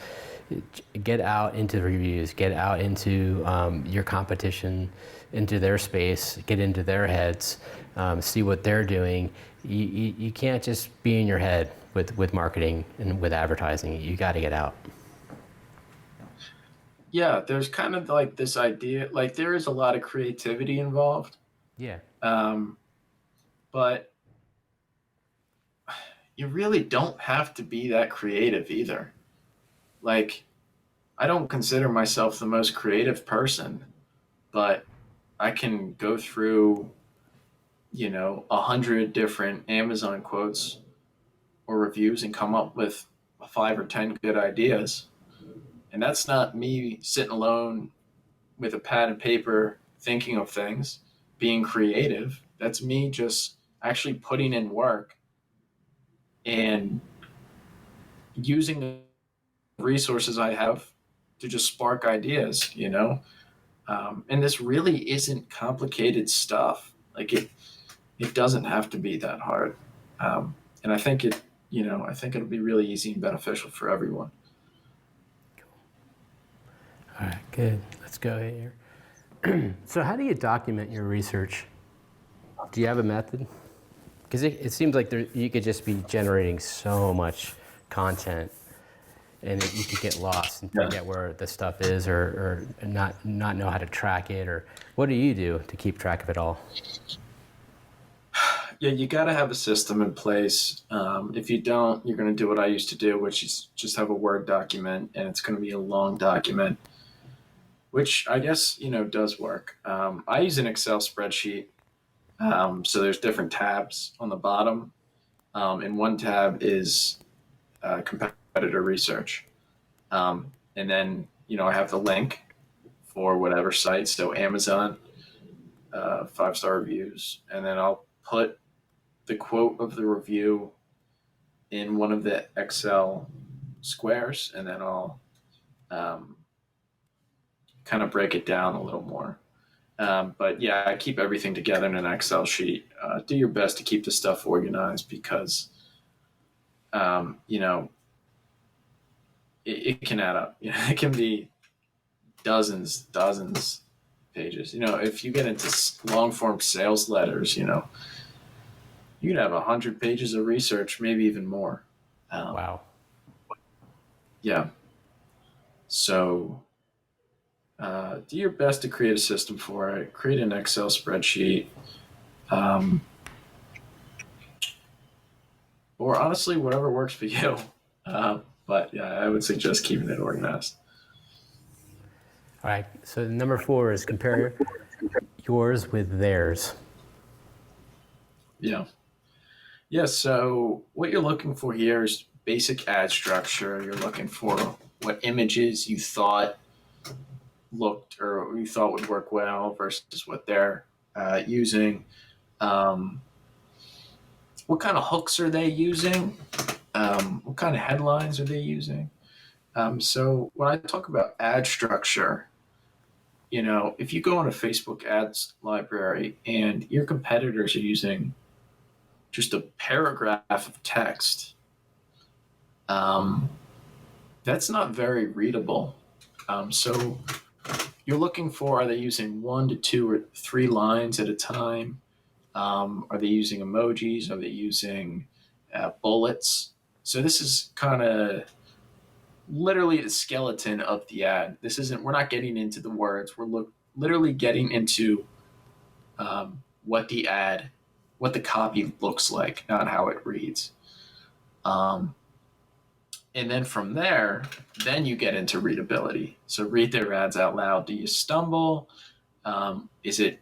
get out into reviews, get out into your competition, into their space, get into their heads, see what they're doing. You can't just be in your head with marketing and with advertising. You got to get out. Yeah, there's kind of like this idea, like there is a lot of creativity involved. Yeah. But you really don't have to be that creative either. Like, I don't consider myself the most creative person, but I can go through, 100 different Amazon quotes or reviews and come up with 5 or 10 good ideas. And that's not me sitting alone with a pad and paper thinking of things, being creative. That's me just actually putting in work and using the resources I have to just spark ideas, and this really isn't complicated stuff. Like it doesn't have to be that hard. And I think I think it'll be really easy and beneficial for everyone. All right, good. Let's go here. So how do you document your research? Do you have a method? Because it seems like you could just be generating so much content and that you could get lost and forget where the stuff is, or not know how to track it. Or what do you do to keep track of it all? Yeah, you got to have a system in place. If you don't, you're going to do what I used to do, which is just have a Word document, and it's going to be a long document, which I guess, does work. I use an Excel spreadsheet. So there's different tabs on the bottom. And one tab is competitor research. And then, I have the link for whatever site. So Amazon, 5-star reviews. And then I'll put the quote of the review in one of the Excel squares. And then I'll kind of break it down a little more. But yeah, I keep everything together in an Excel sheet. Do your best to keep the stuff organized because you know, it can add up. It can be dozens pages. If you get into long form sales letters, you could have 100 pages of research, maybe even more. Wow. Yeah. So do your best to create a system for it. Create an Excel spreadsheet. Or honestly, whatever works for you. But yeah, I would suggest keeping it organized. All right. So number 4 is compare yours with theirs. Yeah. Yeah. So what you're looking for here is basic ad structure. You're looking for what images you thought looked or you thought would work well versus what they're using. What kind of hooks are they using? What kind of headlines are they using? So when I talk about ad structure, if you go on a Facebook ads library and your competitors are using just a paragraph of text, that's not very readable. So you're looking for, are they using 1 to 2 or 3 lines at a time? Are they using emojis? Are they using bullets? So this is kind of literally the skeleton of the ad. We're not getting into the words. We're literally getting into what the copy looks like, not how it reads. And then from there, then you get into readability. So read their ads out loud. Do you stumble? Is it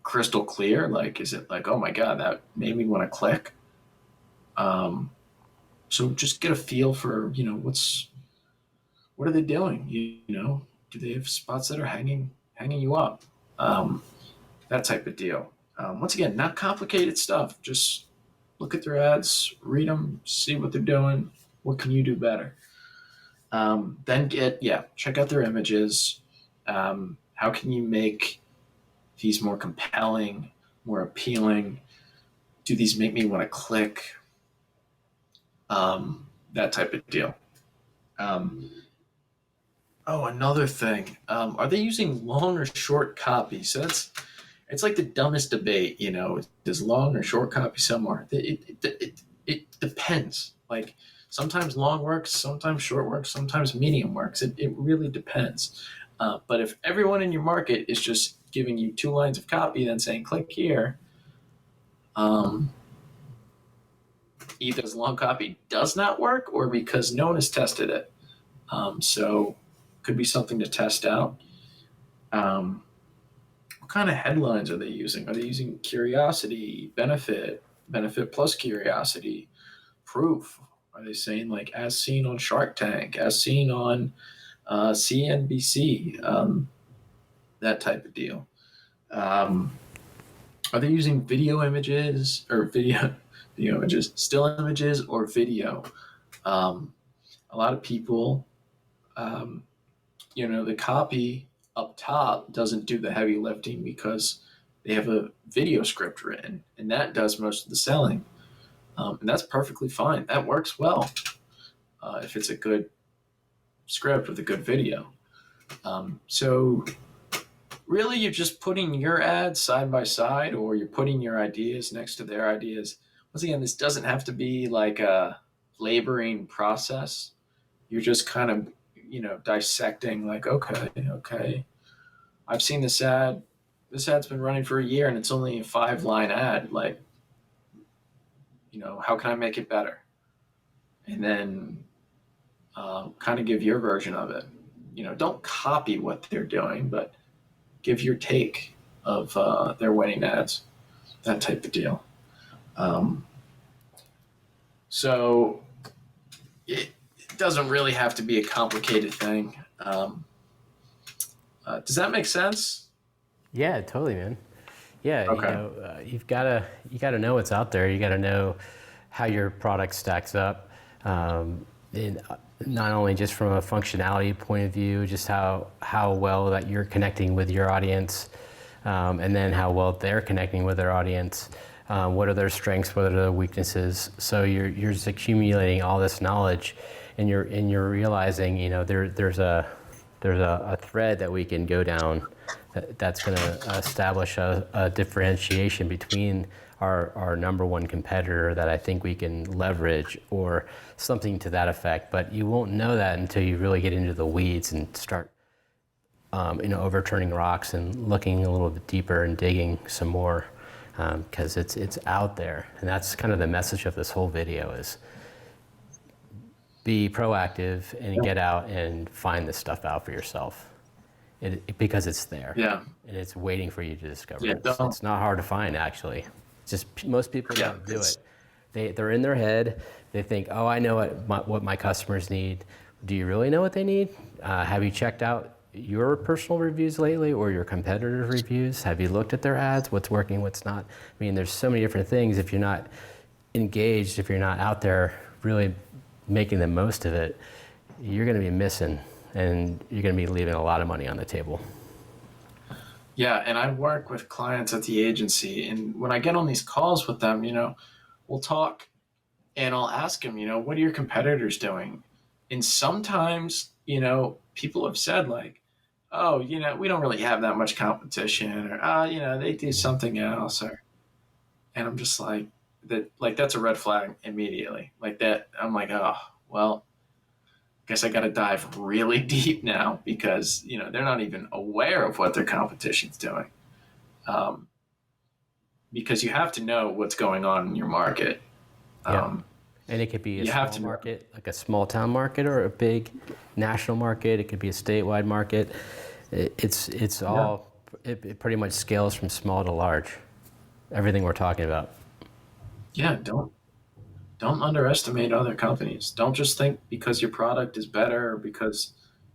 crystal clear? Like, is it like, oh my God, that made me want to click? So just get a feel for, what are they doing? Do they have spots that are hanging you up? That type of deal. Once again, not complicated stuff. Just look at their ads, read them, see what they're doing. What can you do better? Then check out their images. How can you make these more compelling, more appealing? Do these make me want to click? That type of deal. Another thing. Are they using long or short copy? So it's like the dumbest debate, does long or short copy somewhere? It depends. Like sometimes long works, sometimes short works, sometimes medium works. It really depends. But if everyone in your market is just giving you 2 lines of copy, then saying click here, either as long copy does not work or because no one has tested it. So could be something to test out. What kind of headlines are they using? Are they using curiosity, benefit plus curiosity, proof? Are they saying like as seen on Shark Tank, as seen on CNBC, that type of deal? Are they using video images or video images, still images or video? A lot of people, the copy up top doesn't do the heavy lifting because they have a video script written, and that does most of the selling. And that's perfectly fine. That works well if it's a good script with a good video. So really, you're just putting your ads side by side, or you're putting your ideas next to their ideas. Once again, this doesn't have to be like a laboring process. You're just kind of, dissecting like, okay, I've seen this ad. This ad's been running for a year and it's only a 5-line ad. Like, how can I make it better? And then kind of give your version of it. Don't copy what they're doing, but give your take of their winning ads, that type of deal. So it doesn't really have to be a complicated thing. Does that make sense? Yeah, totally, man. Yeah, Okay. You've got to know what's out there. You got to know how your product stacks up, and not only just from a functionality point of view, just how well that you're connecting with your audience, and then how well they're connecting with their audience. What are their strengths? What are their weaknesses? So you're just accumulating all this knowledge, and you're realizing, there's a thread that we can go down that's going to establish a differentiation between our number one competitor that I think we can leverage, or something to that effect. But you won't know that until you really get into the weeds and start overturning rocks and looking a little bit deeper and digging some more, because it's out there. And that's kind of the message of this whole video: is be proactive and get out and find this stuff out for yourself. Because it's there. Yeah. And it's waiting for you to discover. Yeah, It's not hard to find, actually. Just most people don't do it. They're in their head. They think, oh, I know what my customers need. Do you really know what they need? Have you checked out your personal reviews lately, or your competitors' reviews? Have you looked at their ads? What's working, what's not? I mean, there's so many different things. If you're not engaged, if you're not out there really making the most of it, you're going to be missing, and you're going to be leaving a lot of money on the table. Yeah, and I work with clients at the agency, and when I get on these calls with them, we'll talk, and I'll ask them, what are your competitors doing? And sometimes, people have said, like, oh, we don't really have that much competition, or, they do something else, and I'm just like, that's a red flag immediately. Like that, I'm like, oh, well, guess I got to dive really deep now, because they're not even aware of what their competition's doing, because you have to know what's going on in your market. And it could be a small market, like a small town market, or a big national market. It could be a statewide market. It's all, it pretty much scales from small to large, everything we're talking about. Yeah, don't underestimate other companies. Don't just think because your product is better, or because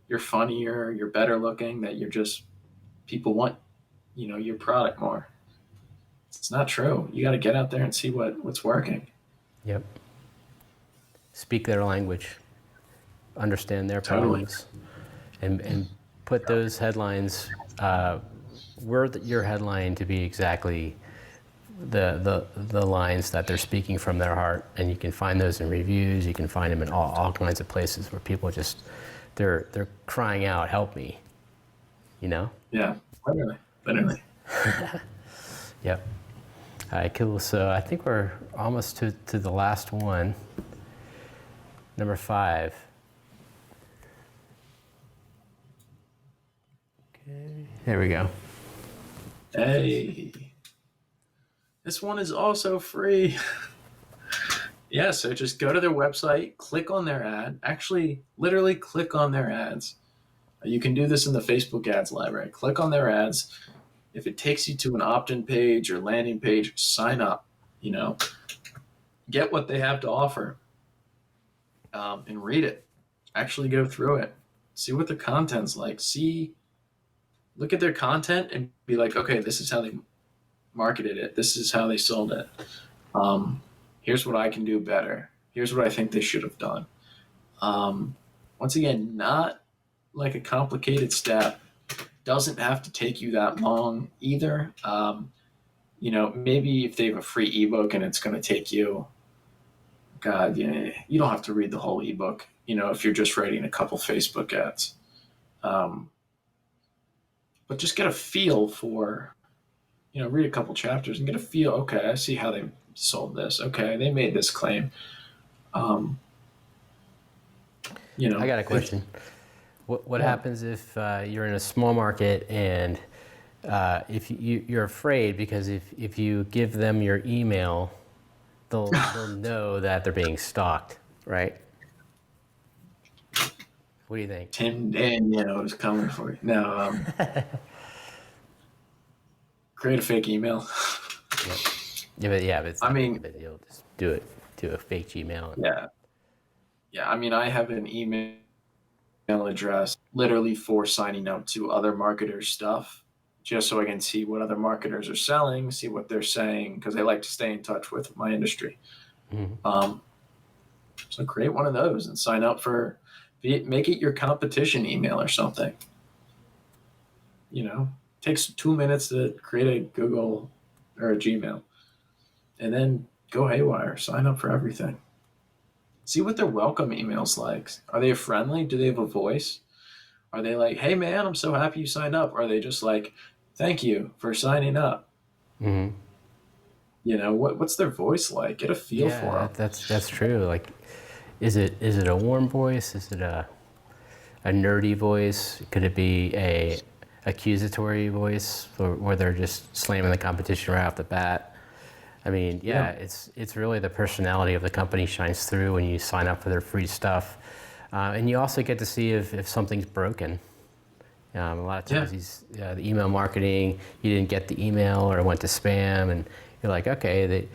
you're funnier, you're better looking, that people want, your product more. It's not true. You got to get out there and see what's working. Yep. Speak their language, understand their problems, and put those headlines, word your headline to be exactly the lines that they're speaking from their heart. And you can find those in reviews. You can find them in all kinds of places where people they're crying out, help me, Yeah, literally. Yep. All right, cool. So I think we're almost to the last one. Number 5. Okay, there we go. Hey, this one is also free. Yeah, so just go to their website, click on their ad. Actually, literally click on their ads. You can do this in the Facebook ads library. Click on their ads. If it takes you to an opt-in page or landing page, sign up. Get what they have to offer, and read it. Actually go through it. See what their content's like. Look at their content and be like, okay, this is how they marketed it. This is how they sold it. Here's what I can do better. Here's what I think they should have done. Once again, not like a complicated step. Doesn't have to take you that long either. Maybe if they have a free ebook and it's going to take you, you don't have to read the whole ebook, if you're just writing a couple Facebook ads. But just get a feel for, read a couple chapters and get a feel. Okay, I see how they sold this. Okay, they made this claim. I got a question. What happens if you're in a small market and if you're afraid, because if you give them your email, they'll know that they're being stalked, right? What do you think? Tim Daniel is coming for you. No, create a fake email. But it's you'll just do a fake Gmail. Yeah. I have an email address literally for signing up to other marketers' stuff, just so I can see what other marketers are selling, see what they're saying, because I like to stay in touch with my industry. Mm-hmm. So create one of those and sign up make it your competition email or something. Takes 2 minutes to create a Google or a Gmail. and then go haywire. Sign up for everything. See what their welcome emails like. Are they friendly? Do they have a voice? Are they like, hey man, I'm so happy you signed up? Or are they just like, thank you for signing up? Mm-hmm. You know, what's their voice like? Get a feel for Yeah, them. that's true. Like, is it a warm voice? Is it a nerdy voice? Could it be a accusatory voice, or they're just slamming the competition right off the bat? I mean, yeah, it's really the personality of the company shines through when you sign up for their free stuff, and you also get to see if something's broken. A lot of times the email marketing, you didn't get the email or it went to spam, and you're like, okay,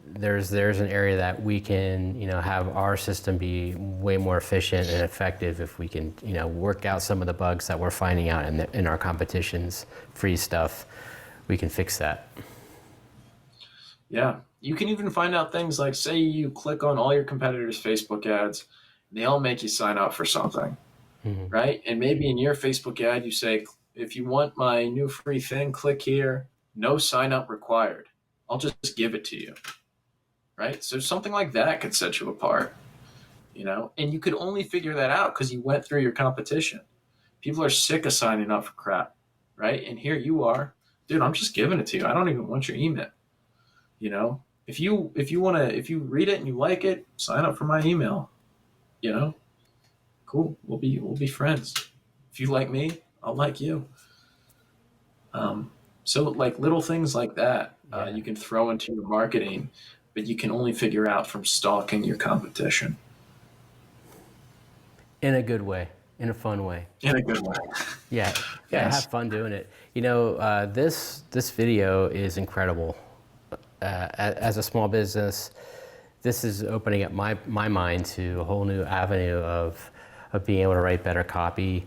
there's an area that we can, have our system be way more efficient and effective if we can, work out some of the bugs that we're finding out in our competition's free stuff. We can fix that. Yeah. You can even find out things like, say you click on all your competitors' Facebook ads, and they all make you sign up for something, right? And maybe in your Facebook ad, you say, if you want my new free thing, click here, no sign up required. I'll just give it to you, right? So something like that could set you apart, and you could only figure that out because you went through your competition. People are sick of signing up for crap, right? And here you are, dude, I'm just giving it to you. I don't even want your email. If you read it and you like it, sign up for my email. Cool. We'll be friends. If you like me, I'll like you. So like little things like that, you can throw into your marketing, but you can only figure out from stalking your competition. In a good way, in a fun way. In a good way. Yeah, Yes. have fun doing it. This video is incredible. As a small business, this is opening up my mind to a whole new avenue of being able to write better copy,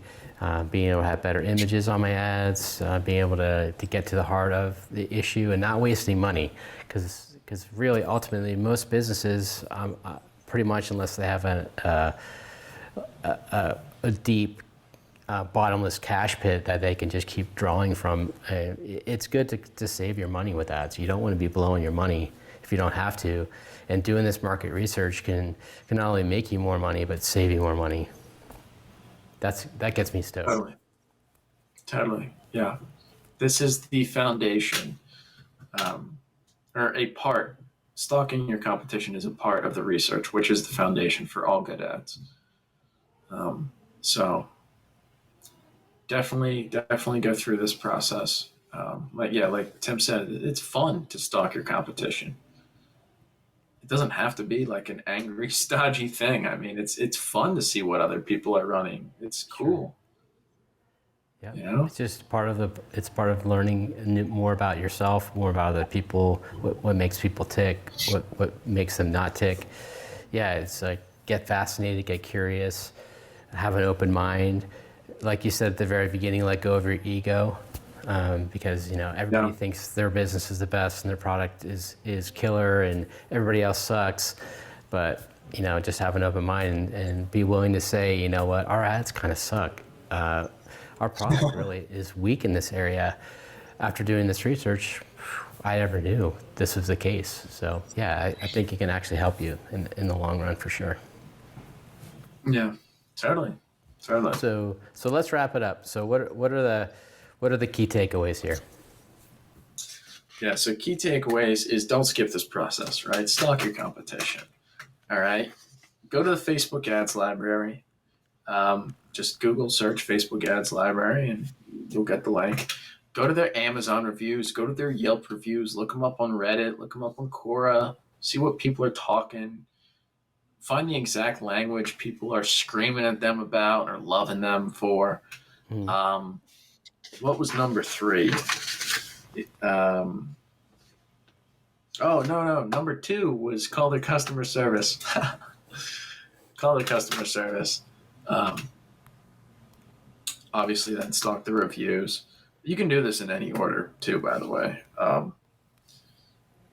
being able to have better images on my ads, being able to get to the heart of the issue and not wasting money. Because really, ultimately, most businesses, pretty much unless they have a deep bottomless cash pit that they can just keep drawing from. It's good to save your money with ads. You don't want to be blowing your money if you don't have to. And doing this market research can not only make you more money, but save you more money. That gets me stoked. Totally. Yeah. This is the foundation, or a part. Stalking your competition is a part of the research, which is the foundation for all good ads. So definitely go through this process. Like Tim said, it's fun to stalk your competition. It doesn't have to be like an angry, stodgy thing. I mean, it's fun to see what other people are running. It's cool. Yeah, it's just part of learning more about yourself, more about other people, what makes people tick, what makes them not tick. Yeah, it's like get fascinated, get curious, have an open mind. Like you said at the very beginning, let go of your ego, because everybody thinks their business is the best and their product is killer and everybody else sucks. But just have an open mind and be willing to say, you know what, our ads kind of suck. Our product really is weak in this area. After doing this research, I never knew this was the case. So yeah, I think it can actually help you in the long run for sure. Yeah, totally. So let's wrap it up. So what are the key takeaways here? Yeah, so key takeaways is don't skip this process, right? Stalk your competition. All right. Go to the Facebook ads library. Just Google search Facebook ads library and you'll get the link. Go to their Amazon reviews, go to their Yelp reviews, look them up on Reddit, look them up on Quora, see what people are talking. Find the exact language people are screaming at them about or loving them for. What was number 3? Number 2 was call their customer service. Call their customer service. Obviously, then stalk the reviews. You can do this in any order, too, by the way.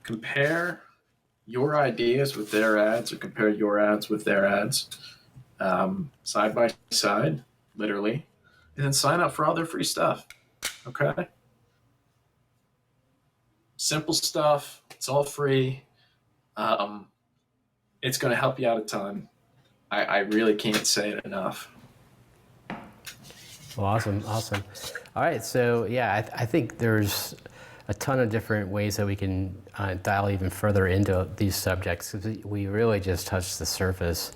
Compare your ideas with their ads or compare your ads with their ads side by side, literally, and then sign up for all their free stuff. Okay? Simple stuff. It's all free. It's going to help you out a ton. I really can't say it enough. Well, awesome. All right, so yeah, I think there's a ton of different ways that we can dial even further into these subjects. We really just touched the surface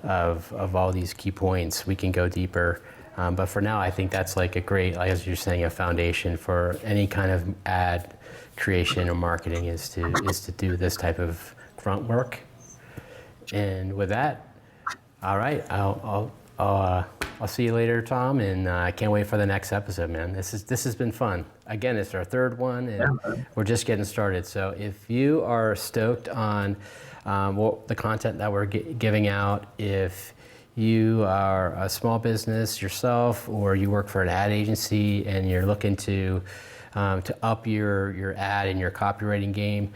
of all these key points. We can go deeper, but for now, I think that's like a great, like as you're saying, a foundation for any kind of ad creation or marketing is to do this type of grunt work. And with that, all right, I'll see you later, Tom, and I can't wait for the next episode, man. This has been fun. Again, it's our third one, and we're just getting started. So if you are stoked on the content that we're giving out, if you are a small business yourself, or you work for an ad agency and you're looking to up your ad and your copywriting game,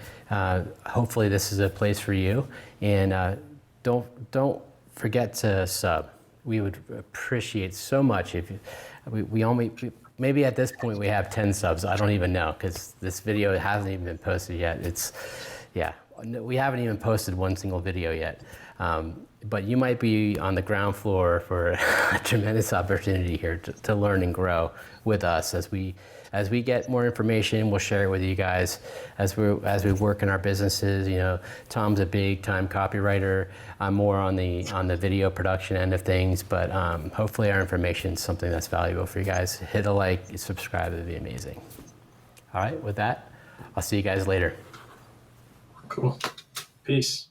hopefully this is a place for you. And don't forget to sub. We would appreciate so much if we only, maybe at this point we have 10 subs. I don't even know, because this video hasn't even been posted yet. We haven't even posted one single video yet. But you might be on the ground floor for a tremendous opportunity here to learn and grow with us as we get more information. We'll share it with you guys as we work in our businesses. You know, Tom's a big time copywriter. I'm more on the video production end of things, but hopefully our information is something that's valuable for you guys. Hit a like, subscribe, it'd be amazing. All right, with that, I'll see you guys later. Cool. Peace.